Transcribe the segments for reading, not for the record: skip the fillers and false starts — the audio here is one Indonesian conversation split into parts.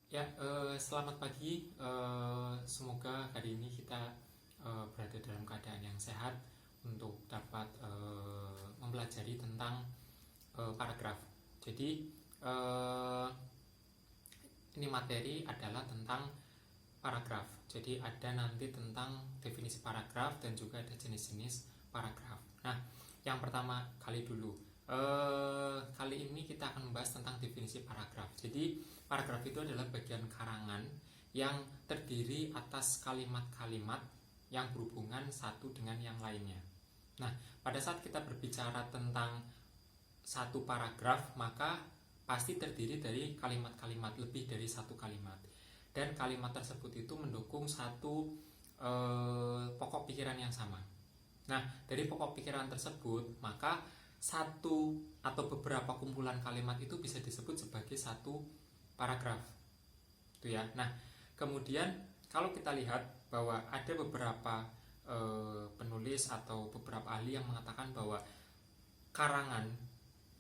Selamat pagi. Semoga hari ini kita berada dalam keadaan yang sehat untuk dapat mempelajari tentang paragraf. Jadi, ini materi adalah tentang paragraf. Jadi, ada nanti tentang definisi paragraf dan juga ada jenis-jenis paragraf. Nah, yang pertama kali dulu. Kali ini kita akan membahas tentang definisi paragraf. Jadi, paragraf itu adalah bagian karangan yang terdiri atas kalimat-kalimat yang berhubungan satu dengan yang lainnya. Nah, pada saat kita berbicara tentang satu paragraf, maka pasti terdiri dari kalimat-kalimat, lebih dari satu kalimat. Dan kalimat tersebut itu mendukung satu pokok pikiran yang sama. Nah, dari pokok pikiran tersebut, maka satu atau beberapa kumpulan kalimat itu bisa disebut sebagai satu paragraf. Itu ya. Nah, kemudian kalau kita lihat bahwa ada beberapa penulis atau beberapa ahli yang mengatakan bahwa karangan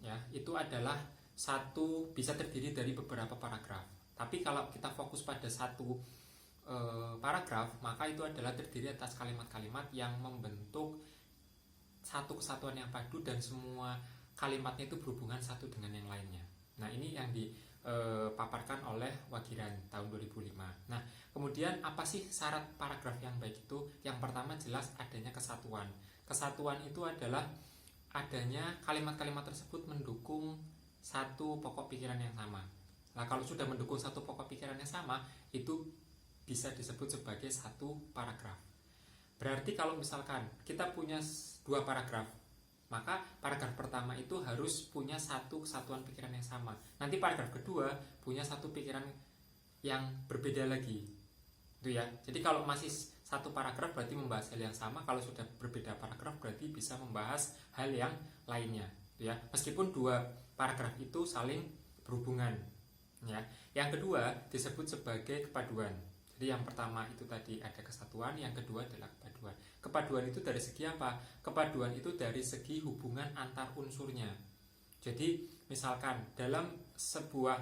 ya itu adalah satu bisa terdiri dari beberapa paragraf. Tapi kalau kita fokus pada satu paragraf, maka itu adalah terdiri atas kalimat-kalimat yang membentuk satu kesatuan yang padu dan semua kalimatnya itu berhubungan satu dengan yang lainnya. Nah, ini yang dipaparkan oleh Wagiran tahun 2005. Nah, kemudian apa sih syarat paragraf yang baik itu? Yang pertama jelas adanya kesatuan. Kesatuan itu adalah adanya kalimat-kalimat tersebut mendukung satu pokok pikiran yang sama. Nah, kalau sudah mendukung satu pokok pikiran yang sama, itu bisa disebut sebagai satu paragraf. Berarti kalau misalkan kita punya dua paragraf, maka paragraf pertama itu harus punya satu kesatuan pikiran yang sama. Nanti paragraf kedua punya satu pikiran yang berbeda lagi. Itu ya. Jadi kalau masih satu paragraf berarti membahas hal yang sama, kalau sudah berbeda paragraf berarti bisa membahas hal yang lainnya. Itu ya. Meskipun dua paragraf itu saling berhubungan. Ya. Yang kedua disebut sebagai kepaduan. Jadi yang pertama itu tadi ada kesatuan, yang kedua adalah kepaduan. Kepaduan itu dari segi apa? Kepaduan itu dari segi hubungan antar unsurnya. Jadi misalkan dalam sebuah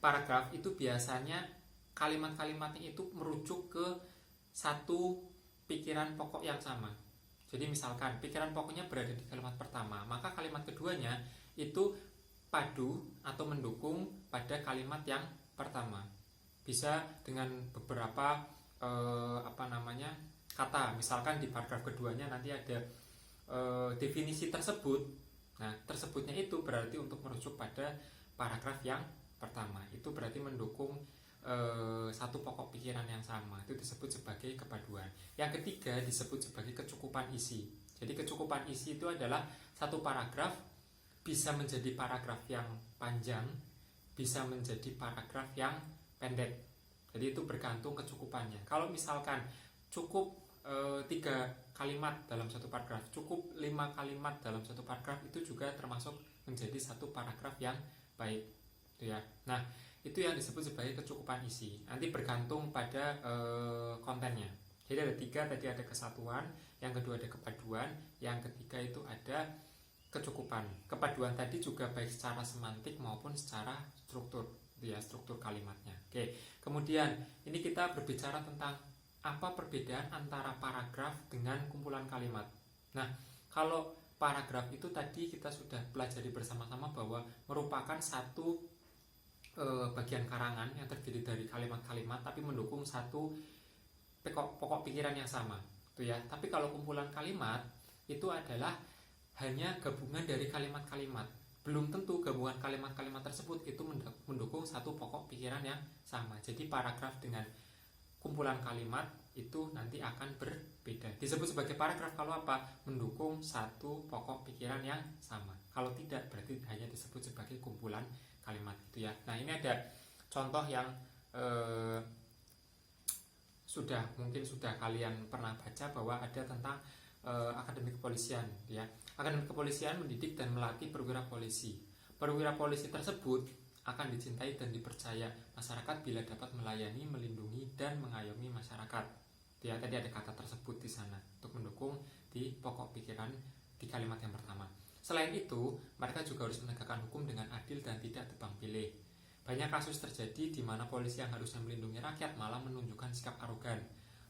paragraf itu biasanya kalimat-kalimatnya itu merujuk ke satu pikiran pokok yang sama. Jadi misalkan pikiran pokoknya berada di kalimat pertama, maka kalimat keduanya itu padu atau mendukung pada kalimat yang pertama. Bisa dengan beberapa kata. Misalkan di paragraf keduanya nanti ada definisi tersebut. Nah, tersebutnya itu berarti untuk merujuk pada paragraf yang pertama. Itu berarti mendukung satu pokok pikiran yang sama. Itu disebut sebagai kepaduan. Yang ketiga disebut sebagai kecukupan isi. Jadi kecukupan isi itu adalah satu paragraf bisa menjadi paragraf yang panjang, bisa menjadi paragraf yang pendek. Jadi itu bergantung kecukupannya. Kalau misalkan cukup 3 kalimat dalam satu paragraf, cukup 5 kalimat dalam satu paragraf, itu juga termasuk menjadi satu paragraf yang baik. Itu ya. Nah, itu yang disebut sebagai kecukupan isi. Nanti bergantung pada kontennya. Jadi ada 3, tadi ada kesatuan, yang kedua ada kepaduan, yang ketiga itu ada kecukupan. Kepaduan tadi juga baik secara semantik maupun secara struktur. Ya, struktur kalimatnya. Oke. Kemudian ini kita berbicara tentang apa perbedaan antara paragraf dengan kumpulan kalimat. Nah, kalau paragraf itu tadi kita sudah pelajari bersama-sama bahwa merupakan satu bagian karangan yang terdiri dari kalimat-kalimat tapi mendukung satu pokok pikiran yang sama. Itu ya. Tapi kalau kumpulan kalimat itu adalah hanya gabungan dari kalimat-kalimat. Belum tentu gabungan kalimat-kalimat tersebut itu mendukung satu pokok pikiran yang sama. Jadi paragraf dengan kumpulan kalimat itu nanti akan berbeda. Disebut sebagai paragraf kalau apa? Mendukung satu pokok pikiran yang sama. Kalau tidak berarti hanya disebut sebagai kumpulan kalimat itu ya. Nah, ini ada contoh yang mungkin sudah kalian pernah baca bahwa ada tentang Akademi Kepolisian ya. Akademi Kepolisian mendidik dan melatih perwira polisi. Perwira polisi tersebut akan dicintai dan dipercaya masyarakat bila dapat melayani, melindungi dan mengayomi masyarakat. Ya, tadi ada kata tersebut di sana untuk mendukung di pokok pikiran di kalimat yang pertama. Selain itu, mereka juga harus menegakkan hukum dengan adil dan tidak tebang pilih. Banyak kasus terjadi di mana polisi yang harusnya melindungi rakyat malah menunjukkan sikap arogan.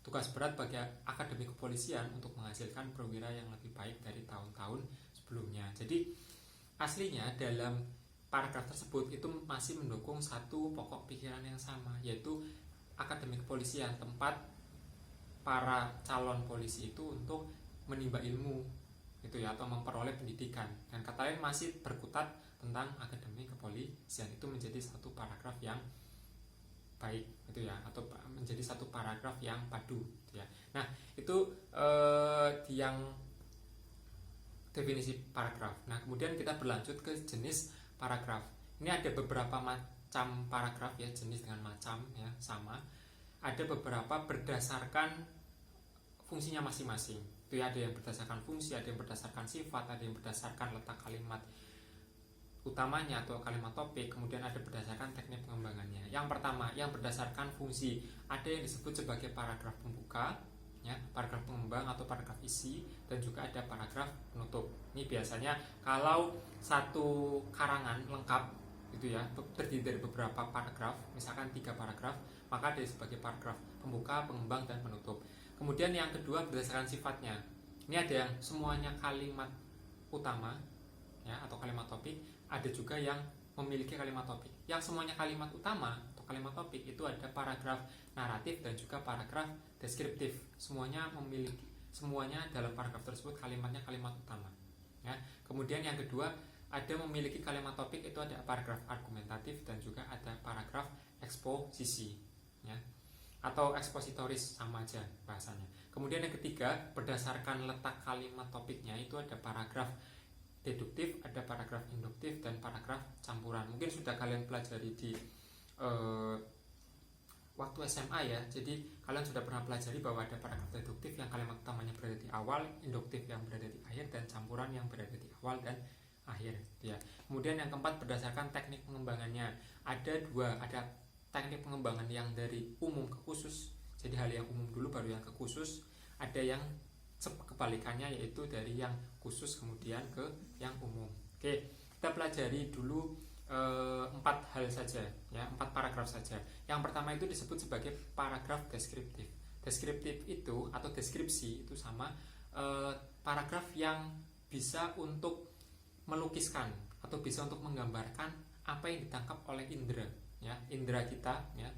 Tugas berat bagi akademi kepolisian untuk menghasilkan perwira yang lebih baik dari tahun-tahun sebelumnya. Jadi aslinya dalam paragraf tersebut itu masih mendukung satu pokok pikiran yang sama, yaitu akademi kepolisian, tempat para calon polisi itu untuk menimba ilmu itu ya, atau memperoleh pendidikan. Dan kata lain masih berkutat tentang akademi kepolisian, itu menjadi satu paragraf yang baik itu ya, atau menjadi satu paragraf yang padu gitu ya. Nah itu yang definisi paragraf. Nah kemudian kita berlanjut ke jenis paragraf. Ini ada beberapa macam paragraf ya, jenis dengan macam ya sama. Ada beberapa berdasarkan fungsinya masing-masing. Itu ya, ada yang berdasarkan fungsi, ada yang berdasarkan sifat, ada yang berdasarkan letak kalimat utamanya atau kalimat topik, kemudian ada berdasarkan teknik pengembangannya. Yang pertama, yang berdasarkan fungsi, ada yang disebut sebagai paragraf pembuka, ya, paragraf pengembang atau paragraf isi, dan juga ada paragraf penutup. Ini biasanya kalau satu karangan lengkap itu ya, terdiri dari beberapa paragraf, misalkan 3 paragraf, maka ada sebagai paragraf pembuka, pengembang, dan penutup. Kemudian yang kedua berdasarkan sifatnya. Ini ada yang semuanya kalimat utama ya, atau kalimat topik, ada juga yang memiliki kalimat topik. Yang semuanya kalimat utama atau kalimat topik itu ada paragraf naratif dan juga paragraf deskriptif. Semuanya dalam paragraf tersebut kalimatnya kalimat utama. Ya. Kemudian yang kedua ada memiliki kalimat topik, itu ada paragraf argumentatif dan juga ada paragraf eksposisi. Ya. Atau ekspositoris, sama aja bahasanya. Kemudian yang ketiga berdasarkan letak kalimat topiknya itu ada paragraf deduktif, ada paragraf induktif, dan paragraf campuran. Mungkin sudah kalian pelajari di waktu SMA ya. Jadi kalian sudah pernah pelajari bahwa ada paragraf deduktif yang kalimat utamanya berada di awal, induktif yang berada di akhir, dan campuran yang berada di awal dan akhir ya. Kemudian yang keempat berdasarkan teknik pengembangannya. Ada teknik pengembangan yang dari umum ke khusus. Jadi hal yang umum dulu baru yang ke khusus. Ada yang kebalikannya, yaitu dari yang khusus kemudian ke yang umum. Oke, kita pelajari dulu 4 hal saja ya, 4 paragraf saja. Yang pertama itu disebut sebagai paragraf deskriptif. Deskriptif itu atau deskripsi itu sama paragraf yang bisa untuk melukiskan atau bisa untuk menggambarkan apa yang ditangkap oleh indera ya, indera kita ya,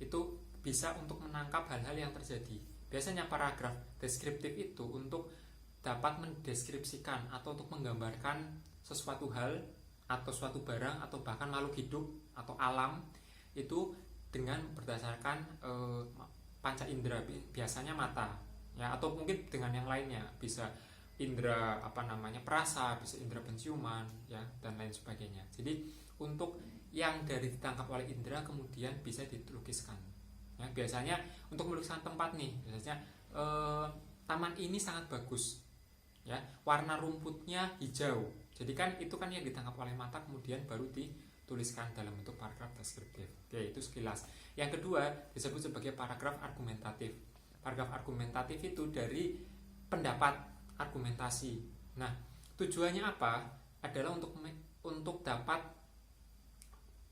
itu bisa untuk menangkap hal-hal yang terjadi. Biasanya paragraf deskriptif itu untuk dapat mendeskripsikan atau untuk menggambarkan sesuatu hal atau suatu barang atau bahkan makhluk hidup atau alam itu dengan berdasarkan panca indera, biasanya mata ya, atau mungkin dengan yang lainnya, bisa indera perasa, bisa indera penciuman ya, dan lain sebagainya. Jadi untuk yang dari ditangkap oleh indera kemudian bisa dilukiskan. Ya, biasanya untuk melukiskan tempat nih, biasanya taman ini sangat bagus, ya, warna rumputnya hijau. Jadi kan itu kan yang ditangkap oleh mata kemudian baru dituliskan dalam bentuk paragraf deskriptif. Oke, itu sekilas. Yang kedua disebut sebagai paragraf argumentatif. Paragraf argumentatif itu dari pendapat, argumentasi. Nah, tujuannya apa? Adalah untuk dapat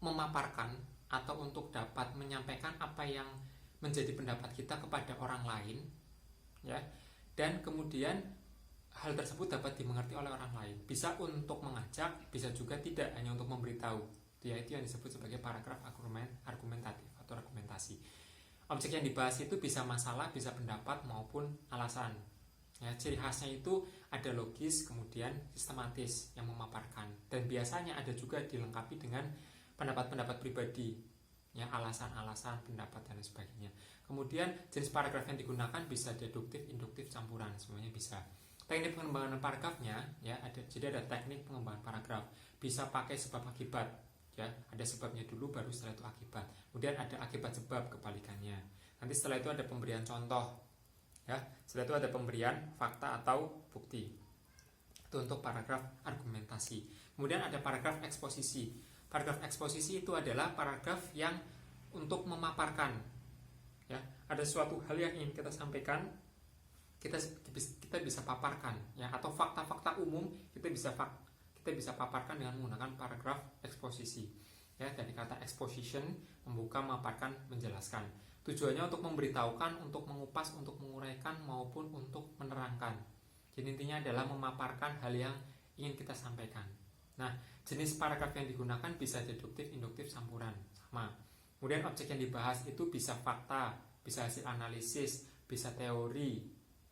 memaparkan atau untuk dapat menyampaikan apa yang menjadi pendapat kita kepada orang lain ya, dan kemudian hal tersebut dapat dimengerti oleh orang lain. Bisa untuk mengajak, bisa juga tidak, hanya untuk memberitahu. Itu yang disebut sebagai paragraf argumentatif atau argumentasi. Objek yang dibahas itu bisa masalah, bisa pendapat maupun alasan ya. Ciri khasnya itu ada logis, kemudian sistematis yang memaparkan, dan biasanya ada juga dilengkapi dengan pendapat-pendapat pribadi ya, alasan-alasan, pendapat, dan sebagainya. Kemudian jenis paragraf yang digunakan bisa deduktif, induktif, campuran, semuanya bisa. Teknik pengembangan paragrafnya ya, jadi ada teknik pengembangan paragraf. Bisa pakai sebab akibat ya, ada sebabnya dulu baru setelah itu akibat. Kemudian ada akibat sebab, kebalikannya. Nanti setelah itu ada pemberian contoh ya, setelah itu ada pemberian fakta atau bukti. Itu untuk paragraf argumentasi. Kemudian ada paragraf eksposisi. Paragraf eksposisi itu adalah paragraf yang untuk memaparkan ya, ada suatu hal yang ingin kita sampaikan, kita bisa paparkan ya, atau fakta-fakta umum kita bisa paparkan dengan menggunakan paragraf eksposisi. ya, dari kata exposition, membuka, memaparkan, menjelaskan. Tujuannya untuk memberitahukan, untuk mengupas, untuk menguraikan, maupun untuk menerangkan. Jadi intinya adalah memaparkan hal yang ingin kita sampaikan. Nah, jenis paragraf yang digunakan bisa deduktif, induktif, campuran, sama. Kemudian objek yang dibahas itu bisa fakta, bisa hasil analisis, bisa teori,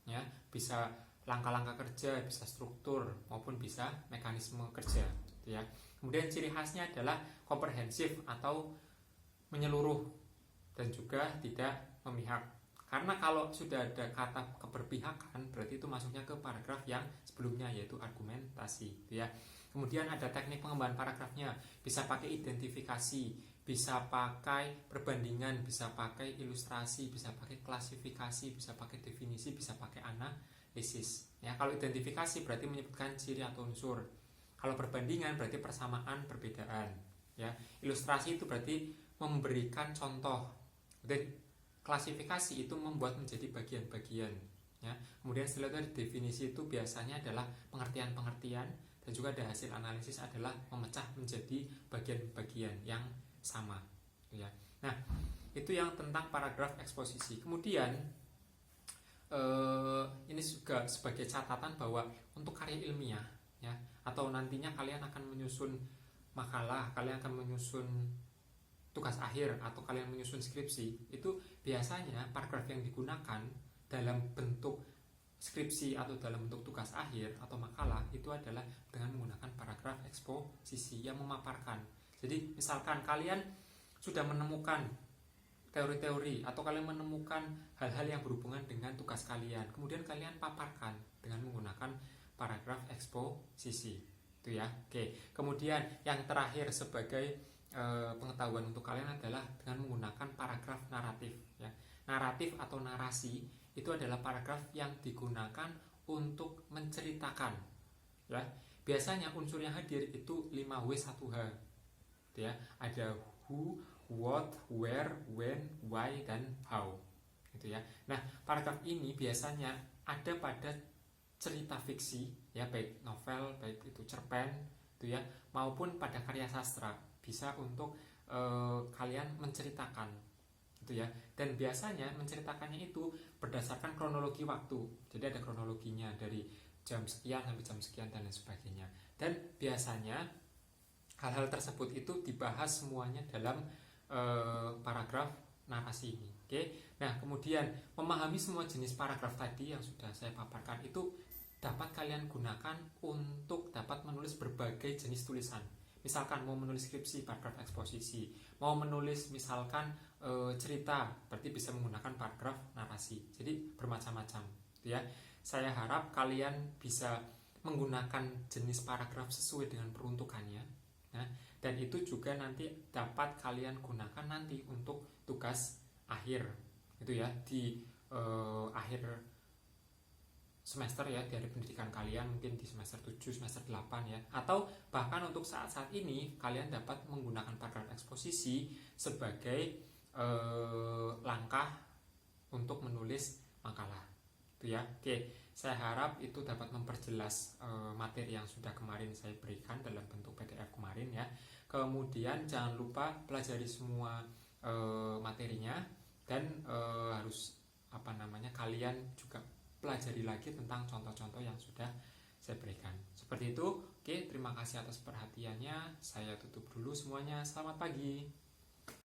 ya, bisa langkah-langkah kerja, bisa struktur, maupun bisa mekanisme kerja, ya. Kemudian ciri khasnya adalah komprehensif atau menyeluruh dan juga tidak memihak. Karena kalau sudah ada kata keberpihakan, berarti itu masuknya ke paragraf yang sebelumnya, yaitu argumentasi, ya. Kemudian ada teknik pengembangan paragrafnya, bisa pakai identifikasi, bisa pakai perbandingan, bisa pakai ilustrasi, bisa pakai klasifikasi, bisa pakai definisi, bisa pakai analisis. Ya, kalau identifikasi berarti menyebutkan ciri atau unsur. Kalau perbandingan berarti persamaan, perbedaan. Ya, ilustrasi itu berarti memberikan contoh. Dan klasifikasi itu membuat menjadi bagian-bagian. Ya, kemudian setelah itu definisi itu biasanya adalah pengertian-pengertian, dan juga ada hasil analisis adalah memecah menjadi bagian-bagian yang sama, ya. Nah, itu yang tentang paragraf eksposisi. Kemudian ini juga sebagai catatan bahwa untuk karya ilmiah, ya, atau nantinya kalian akan menyusun makalah, kalian akan menyusun tugas akhir, atau kalian menyusun skripsi, itu biasanya paragraf yang digunakan dalam bentuk skripsi atau dalam bentuk tugas akhir atau makalah itu adalah dengan menggunakan paragraf eksposisi yang memaparkan. Jadi misalkan kalian sudah menemukan teori-teori atau kalian menemukan hal-hal yang berhubungan dengan tugas kalian, kemudian kalian paparkan dengan menggunakan paragraf eksposisi, itu ya. Oke. Kemudian yang terakhir sebagai pengetahuan untuk kalian adalah dengan menggunakan paragraf naratif, ya. Naratif atau narasi itu adalah paragraf yang digunakan untuk menceritakan, ya. Biasanya unsur yang hadir itu 5W 1H, ya. Ada who, what, where, when, why, dan how, gitu ya. Nah, paragraf ini biasanya ada pada cerita fiksi, ya, baik novel, baik itu cerpen, itu ya, maupun pada karya sastra, bisa untuk kalian menceritakan, gitu ya. Dan biasanya menceritakannya itu berdasarkan kronologi waktu. Jadi ada kronologinya dari jam sekian sampai jam sekian dan lain sebagainya. Dan biasanya hal-hal tersebut itu dibahas semuanya dalam paragraf narasi ini. Oke. Nah, kemudian memahami semua jenis paragraf tadi yang sudah saya paparkan itu dapat kalian gunakan untuk dapat menulis berbagai jenis tulisan. Misalkan mau menulis skripsi, paragraf eksposisi. Mau menulis misalkan cerita, berarti bisa menggunakan paragraf narasi. Jadi bermacam-macam, ya. Saya harap kalian bisa menggunakan jenis paragraf sesuai dengan peruntukannya, ya. Dan itu juga nanti dapat kalian gunakan nanti untuk tugas akhir, itu ya, di akhir semester, ya, dari pendidikan kalian, mungkin di semester 7, semester 8, ya. Atau bahkan untuk saat-saat ini kalian dapat menggunakan paragraf eksposisi sebagai langkah untuk menulis makalah, itu ya. Oke, saya harap itu dapat memperjelas materi yang sudah kemarin saya berikan dalam bentuk PDF kemarin, ya. Kemudian jangan lupa pelajari semua materinya, dan harus kalian juga pelajari lagi tentang contoh-contoh yang sudah saya berikan. Seperti itu. Oke, terima kasih atas perhatiannya. Saya tutup dulu semuanya. Selamat pagi.